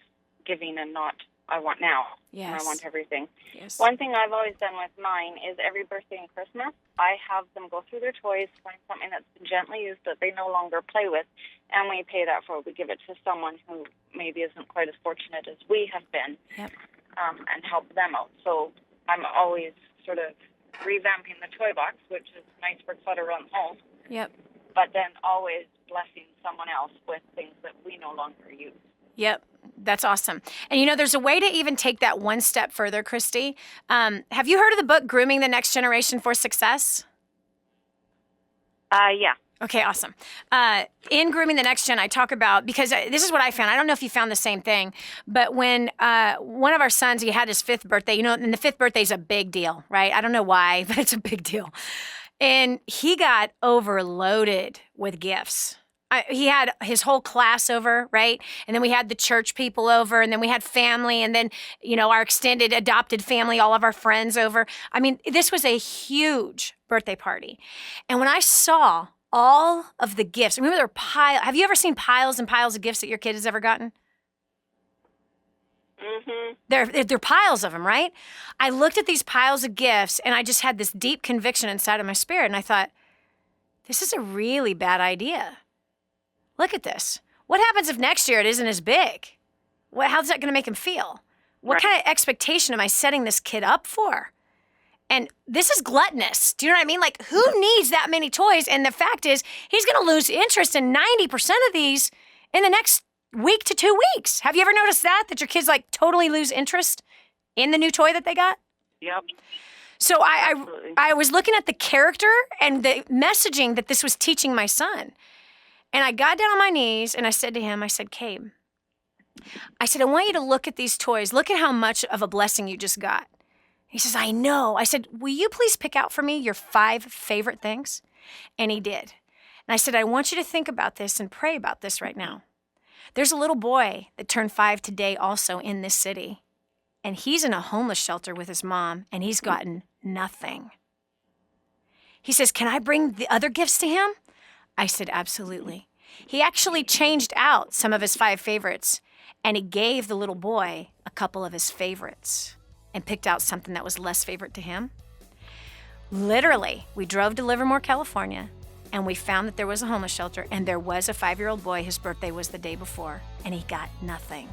giving and not, I want now, yes. and I want everything. Yes. One thing I've always done with mine is every birthday and Christmas, I have them go through their toys, find something that's been gently used that they no longer play with, and we pay that forward. We give it to someone who maybe isn't quite as fortunate as we have been, yep. And help them out. So I'm always sort of revamping the toy box, which is nice for clutter around the home. Yep. But then always blessing someone else with things that we no longer use. Yep. That's awesome. And there's a way to even take that one step further, Christy. Have you heard of the book, Grooming the Next Generation for Success? Yeah. Okay, awesome. In Grooming the Next Gen, I talk about, because this is what I found. I don't know if you found the same thing, but when one of our sons, he had his 5th birthday, and the 5th birthday is a big deal, right? I don't know why, but it's a big deal. And he got overloaded with gifts. He had his whole class over, right? And then we had the church people over, and then we had family, and then, our extended adopted family, all of our friends over. I mean, this was a huge birthday party. And when I saw all of the gifts, remember there were have you ever seen piles and piles of gifts that your kid has ever gotten? Mm-hmm. They're piles of them, right? I looked at these piles of gifts, and I just had this deep conviction inside of my spirit, and I thought, this is a really bad idea. Look at this. What happens if next year it isn't as big? How's that going to make him feel? What kind of expectation am I setting this kid up for? And this is gluttonous. Do you know what I mean? Like, who needs that many toys? And the fact is, he's going to lose interest in 90% of these in the next week to 2 weeks. Have you ever noticed that your kids totally lose interest in the new toy that they got? Yep. So I was looking at the character and the messaging that this was teaching my son. And I got down on my knees and I said to him, Cabe, I want you to look at these toys. Look at how much of a blessing you just got. He says, I know. I said, will you please pick out for me your 5 favorite things? And he did. And I said, I want you to think about this and pray about this right now. There's a little boy that turned 5 today also in this city. And he's in a homeless shelter with his mom, and he's gotten nothing. He says, can I bring the other gifts to him? I said, absolutely. He actually changed out some of his 5 favorites, and he gave the little boy a couple of his favorites and picked out something that was less favorite to him. Literally, we drove to Livermore, California, and we found that there was a homeless shelter, and there was a 5-year-old boy. His birthday was the day before, and he got nothing.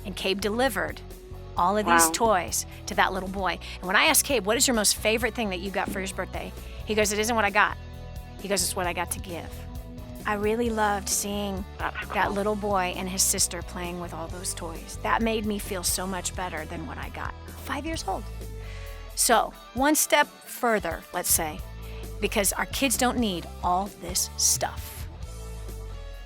And Cabe delivered all of these toys to that little boy. And when I asked Cabe, what is your most favorite thing that you got for your birthday? He goes, it isn't what I got. He goes, it's what I got to give. I really loved seeing that little boy and his sister playing with all those toys. That made me feel so much better than what I got. 5 years old. So, one step further, let's say, because our kids don't need all this stuff.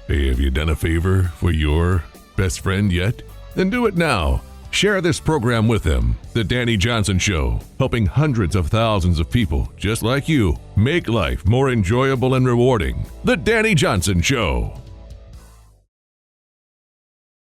Hey, have you done a favor for your best friend yet? Then do it now. Share this program with them. The Dani Johnson Show, helping hundreds of thousands of people just like you make life more enjoyable and rewarding. The Dani Johnson Show.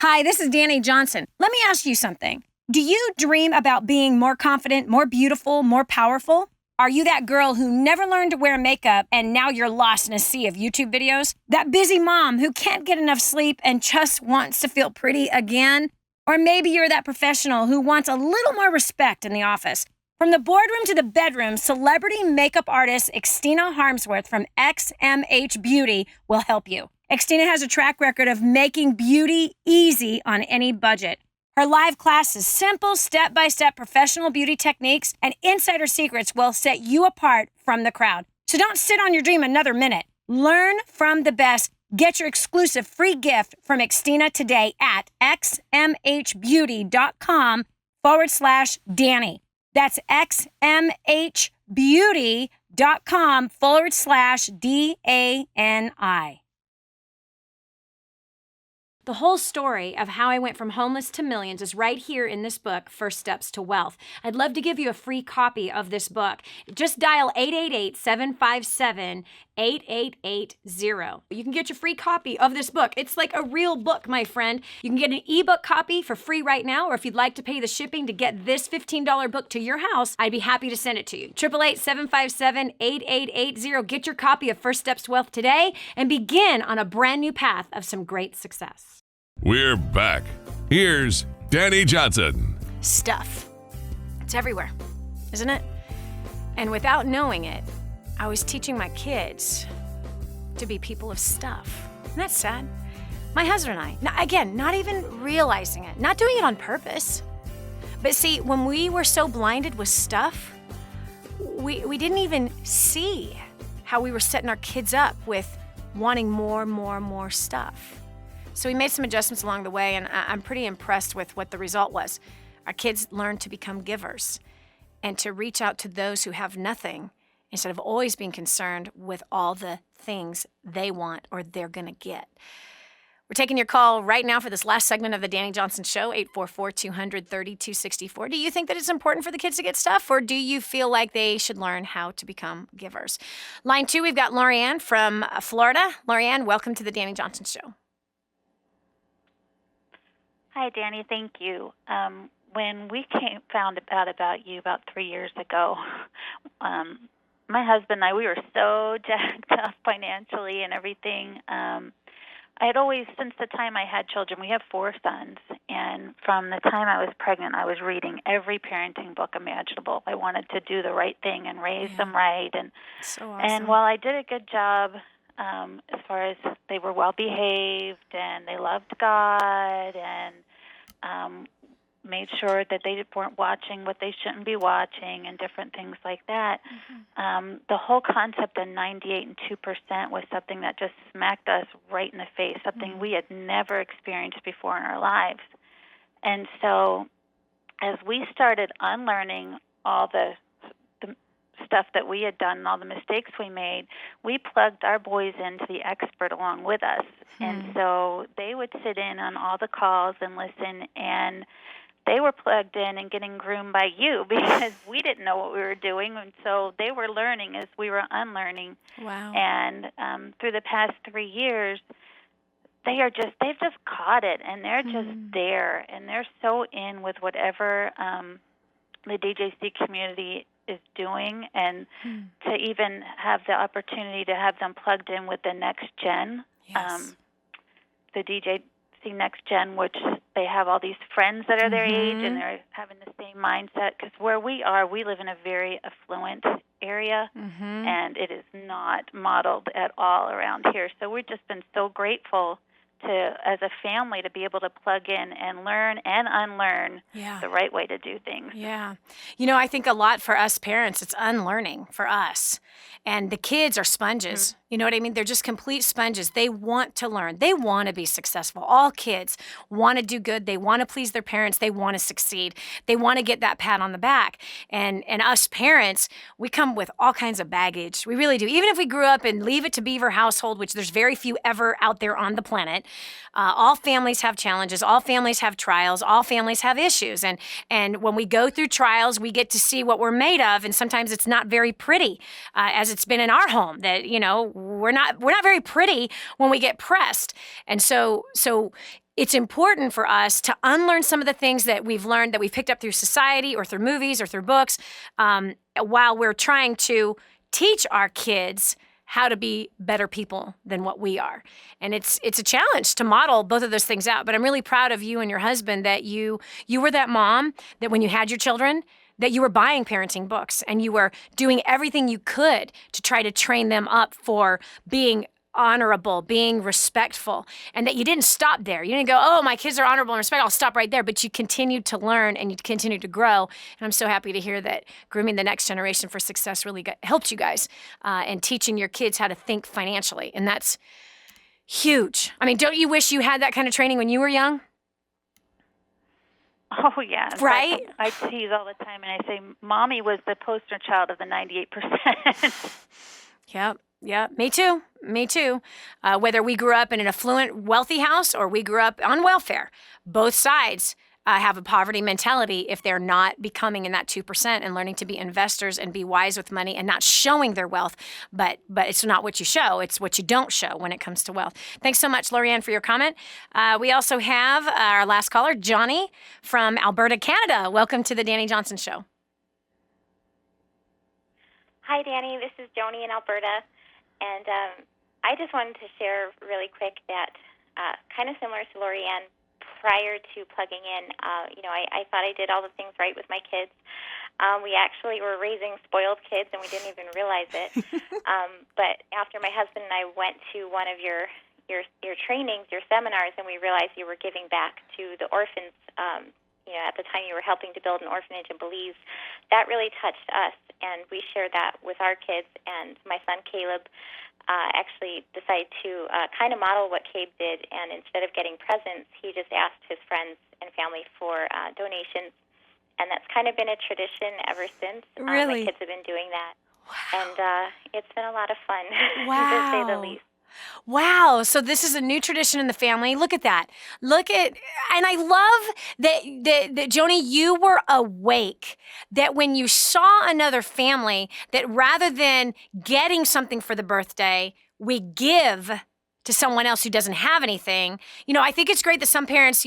Hi, this is Dani Johnson. Let me ask you something. Do you dream about being more confident, more beautiful, more powerful? Are you that girl who never learned to wear makeup and now you're lost in a sea of YouTube videos? That busy mom who can't get enough sleep and just wants to feel pretty again? Or maybe you're that professional who wants a little more respect in the office. From the boardroom to the bedroom, celebrity makeup artist Xtina Harmsworth from XMH Beauty will help you. Xtina has a track record of making beauty easy on any budget. Her live classes, simple step-by-step professional beauty techniques and insider secrets will set you apart from the crowd. So don't sit on your dream another minute. Learn from the best. Get your exclusive free gift from Xtina today at xmhbeauty.com/Dani. That's xmhbeauty.com/DANI. The whole story of how I went from homeless to millions is right here in this book, First Steps to Wealth. I'd love to give you a free copy of this book. Just dial 888-757-8880. You can get your free copy of this book. It's like a real book, my friend. You can get an ebook copy for free right now, or if you'd like to pay the shipping to get this $15 book to your house, I'd be happy to send it to you. 888-757-8880. Get your copy of First Steps to Wealth today and begin on a brand new path of some great success. We're back. Here's Dani Johnson. Stuff. It's everywhere, isn't it? And without knowing it, I was teaching my kids to be people of stuff. And that's sad. My husband and I, again, not even realizing it, not doing it on purpose. But see, when we were so blinded with stuff, we didn't even see how we were setting our kids up with wanting more stuff. So we made some adjustments along the way, and I'm pretty impressed with what the result was. Our kids learned to become givers and to reach out to those who have nothing instead of always being concerned with all the things they want or they're going to get. We're taking your call right now for this last segment of the Dani Johnson Show, 844-200-3264. Do you think that it's important for the kids to get stuff, or do you feel like they should learn how to become givers? Line 2, we've got Lorianne from Florida. Lorianne, welcome to the Dani Johnson Show. Hi, Dani. Thank you. When we found out about you about 3 years ago, my husband and I, we were so jacked up financially and everything. I had always, since the time I had children, we have 4 sons, and from the time I was pregnant, I was reading every parenting book imaginable. I wanted to do the right thing and raise them right. And so awesome. And while I did a good job, as far as they were well-behaved and they loved God and made sure that they weren't watching what they shouldn't be watching and different things like that. The whole concept of 98 and 2% was something that just smacked us right in the face, something we had never experienced before in our lives. And so as we started unlearning all the stuff that we had done and all the mistakes we made, we plugged our boys into the expert along with us. And so they would sit in on all the calls and listen, and they were plugged in and getting groomed by you because we didn't know what we were doing, and so they were learning as we were unlearning. Wow. And through the past 3 years, they've just caught it, and they're just there, and they're so in with whatever the DJC community is doing, and to even have the opportunity to have them plugged in with the next gen, the DJC Next Gen, which they have all these friends that are their age, and they're having the same mindset, because where we are, we live in a very affluent area, and it is not modeled at all around here. So we've just been so grateful to, as a family, to be able to plug in and learn and unlearn the right way to do things. Yeah. You know, I think a lot for us parents, it's unlearning for us. And the kids are sponges. You know what I mean? They're just complete sponges. They want to learn. They want to be successful. All kids want to do good. They want to please their parents. They want to succeed. They want to get that pat on the back. And us parents, we come with all kinds of baggage. We really do. Even if we grew up in Leave It to Beaver household, which there's very few ever out there on the planet, all families have challenges. All families have trials. All families have issues. And when we go through trials, we get to see what we're made of. And sometimes it's not very pretty, as it's been in our home, that, you know, we're not very pretty when we get pressed. And so it's important for us to unlearn some of the things that we've learned, that we've picked up through society or through movies or through books, while we're trying to teach our kids how to be better people than what we are. And it's a challenge to model both of those things out. But I'm really proud of you and your husband that you were that mom that when you had your children, that you were buying parenting books and you were doing everything you could to try to train them up for being honorable, being respectful, and that you didn't stop there. You didn't go, oh, my kids are honorable and respectful, I'll stop right there. But you continued to learn and you continued to grow. And I'm so happy to hear that grooming the next generation for success really helped you guys and teaching your kids how to think financially. And that's huge. I mean, don't you wish you had that kind of training when you were young? Oh, yeah. Right? I tease all the time, and I say, Mommy was the poster child of the 98%. Yep. Yeah, me too. Me too. Whether we grew up in an affluent, wealthy house or we grew up on welfare, both sides have a poverty mentality if they're not becoming in that 2% and learning to be investors and be wise with money and not showing their wealth. But it's not what you show, it's what you don't show when it comes to wealth. Thanks so much, Lorianne, for your comment. We also have our last caller, Johnny from Alberta, Canada. Welcome to the Dani Johnson Show. Hi, Dani. This is Joni in Alberta. And I just wanted to share really quick that kind of similar to Lorianne, prior to plugging in, I thought I did all the things right with my kids. We actually were raising spoiled kids, and we didn't even realize it. But after my husband and I went to one of your trainings, your seminars, and we realized you were giving back to the orphans. At the time you were helping to build an orphanage in Belize. That really touched us, and we shared that with our kids. And my son Caleb actually decided to kind of model what Cabe did, and instead of getting presents, he just asked his friends and family for donations, and that's kind of been a tradition ever since. Really? My kids have been doing that. Wow. And it's been a lot of fun, wow. to say the least. Wow. So this is a new tradition in the family. Look at that. And I love that Joni, you were awake, that when you saw another family, that rather than getting something for the birthday, we give to someone else who doesn't have anything. I think it's great that some parents,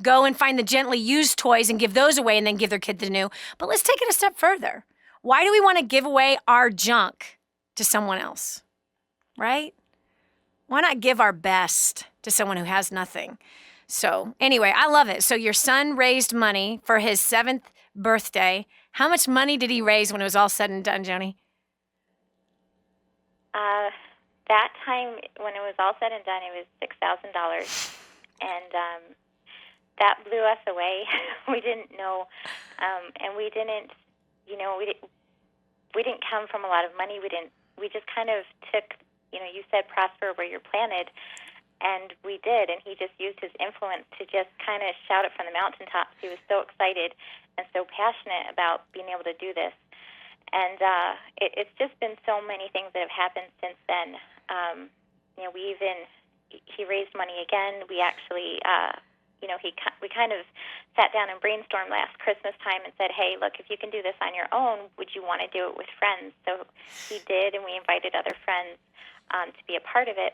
go and find the gently used toys and give those away and then give their kid the new. But let's take it a step further. Why do we want to give away our junk to someone else? Right? Why not give our best to someone who has nothing? So anyway, I love it. So your son raised money for his 7th birthday. How much money did he raise when it was all said and done, Joni? That time, when it was all said and done, it was $6,000. And that blew us away. We didn't know. And we didn't, we didn't come from a lot of money. We just kind of took, you said prosper where you're planted, and we did, and he just used his influence to just kind of shout it from the mountaintops. He was so excited and so passionate about being able to do this, and it's just been so many things that have happened since then. He raised money again. We actually, we kind of sat down and brainstormed last Christmas time and said, hey, look, if you can do this on your own, would you want to do it with friends? So he did, and we invited other friends to be a part of it,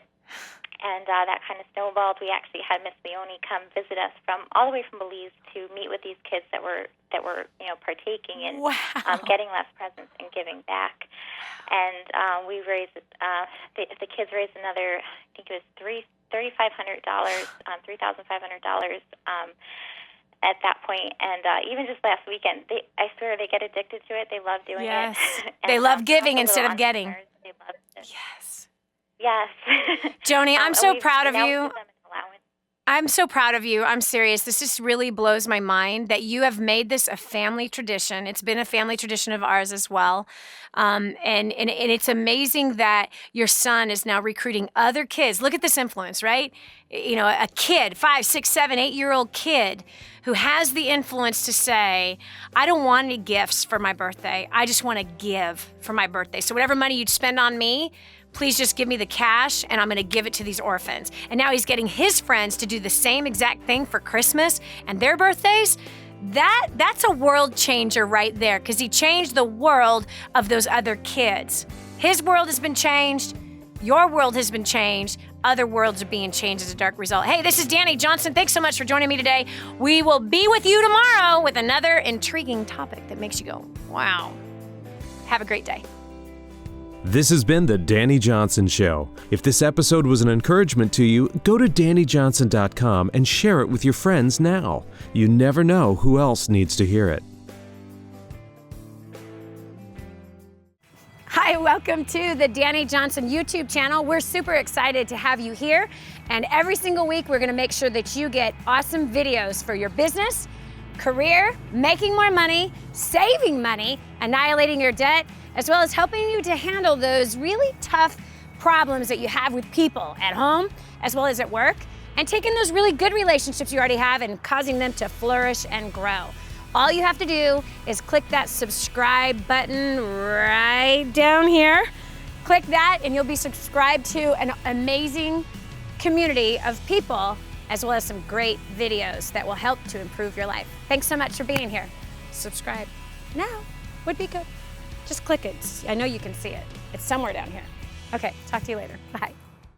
and that kind of snowballed. We actually had Miss Leone come visit us from all the way from Belize to meet with these kids that were partaking in getting less presents and giving back. And we raised the kids raised another, I think it was $3,500, $3,500 at that point. And even just last weekend, I swear they get addicted to it. They love doing it. They love giving instead of getting. They love it. Yes. Joni, I'm so proud of you. I'm so proud of you. I'm serious. This just really blows my mind that you have made this a family tradition. It's been a family tradition of ours as well. And it's amazing that your son is now recruiting other kids. Look at this influence, right? A kid, 5, 6, 7, 8-year-old kid who has the influence to say, I don't want any gifts for my birthday. I just want to give for my birthday. So whatever money you'd spend on me, please just give me the cash and I'm going to give it to these orphans. And now he's getting his friends to do the same exact thing for Christmas and their birthdays. That's a world changer right there, because he changed the world of those other kids. His world has been changed. Your world has been changed. Other worlds are being changed as a direct result. Hey, this is Dani Johnson. Thanks so much for joining me today. We will be with you tomorrow with another intriguing topic that makes you go, wow. Have a great day. This has been The Dani Johnson Show. If this episode was an encouragement to you, go to DaniJohnson.com and share it with your friends now. You never know who else needs to hear it. Hi, welcome to the Dani Johnson YouTube channel. We're super excited to have you here. And every single week, we're going to make sure that you get awesome videos for your business, career, making more money, saving money, annihilating your debt, as well as helping you to handle those really tough problems that you have with people at home, as well as at work, and taking those really good relationships you already have and causing them to flourish and grow. All you have to do is click that subscribe button right down here. Click that and you'll be subscribed to an amazing community of people, as well as some great videos that will help to improve your life. Thanks so much for being here. Subscribe now would be good. Just click it. I know you can see it. It's somewhere down here. Okay, talk to you later. Bye.